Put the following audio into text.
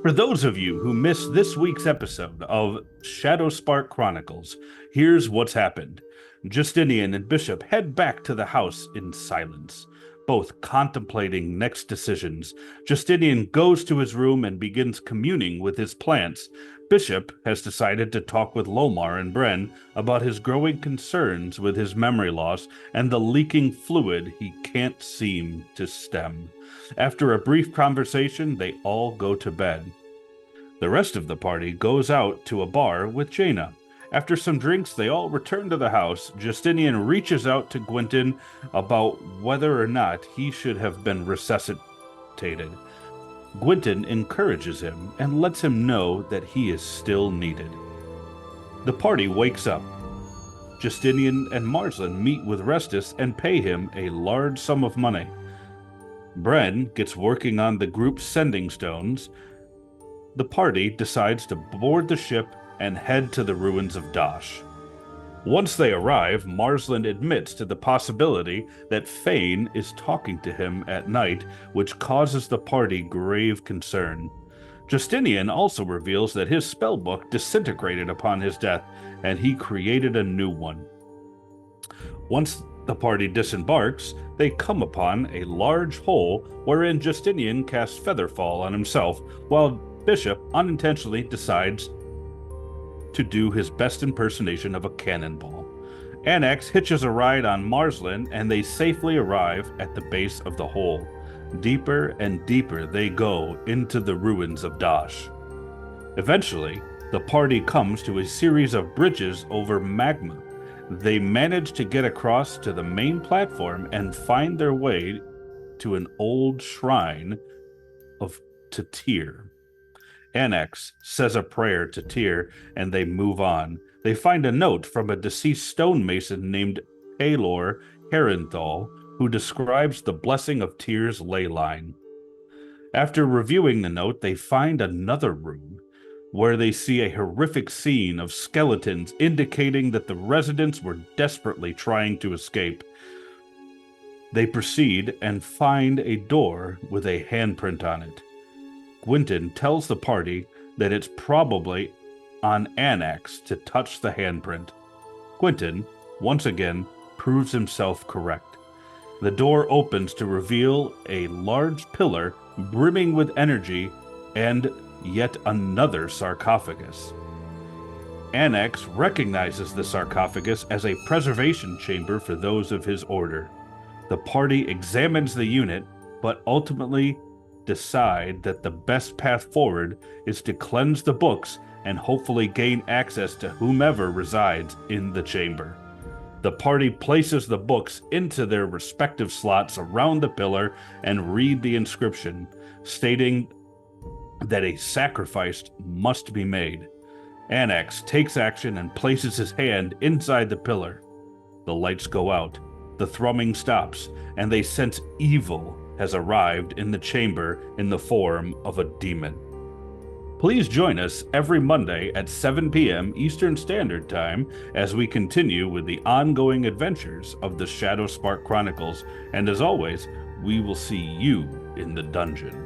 For those of you who missed this week's episode of Shadowspark Chronicles, here's what's happened. Justinian and Bishop head back to the house in silence, both contemplating next decisions. Justinian goes to his room and begins communing with his plants. Bishop has decided to talk with Lomar and Bren about his growing concerns with his memory loss and the leaking fluid he can't seem to stem. After a brief conversation, they all go to bed. The rest of the party goes out to a bar with Jaina. After some drinks, they all return to the house. Justinian reaches out to Gwynton about whether or not he should have been resuscitated. Gwynton encourages him and lets him know that he is still needed. The party wakes up. Justinian and Marsland meet with Restus and pay him a large sum of money. Bren gets working on the group's sending stones. The party decides to board the ship and head to the ruins of Dosh. Once they arrive, Marsland admits to the possibility that Fane is talking to him at night, which causes the party grave concern. Justinian also reveals that his spellbook disintegrated upon his death, and he created a new one. Once the party disembarks, they come upon a large hole wherein Justinian casts Featherfall on himself, while Bishop unintentionally decides to do his best impersonation of a cannonball. Annex hitches a ride on Marsland, and they safely arrive at the base of the hole. Deeper and deeper they go into the ruins of Dosh. Eventually, the party comes to a series of bridges over magma. They manage to get across to the main platform and find their way to an old shrine to Tyr. Annex says a prayer to Tyr, and they move on. They find a note from a deceased stonemason named Aelor Herenthal, who describes the blessing of Tyr's ley line. After reviewing the note, they find another room, where they see a horrific scene of skeletons indicating that the residents were desperately trying to escape. They proceed and find a door with a handprint on it. Gwynton tells the party that it's probably on Annex to touch the handprint. Gwynton, once again, proves himself correct. The door opens to reveal a large pillar brimming with energy and yet another sarcophagus. Annex recognizes the sarcophagus as a preservation chamber for those of his order. The party examines the unit, but ultimately decide that the best path forward is to cleanse the books and hopefully gain access to whomever resides in the chamber. The party places the books into their respective slots around the pillar and read the inscription, stating that a sacrifice must be made. Annex takes action and places his hand inside the pillar. The lights go out, the thrumming stops, and they sense evil has arrived in the chamber in the form of a demon. Please join us every Monday at 7 p.m. Eastern Standard Time as we continue with the ongoing adventures of the Shadowspark Chronicles, and as always, we will see you in the dungeon.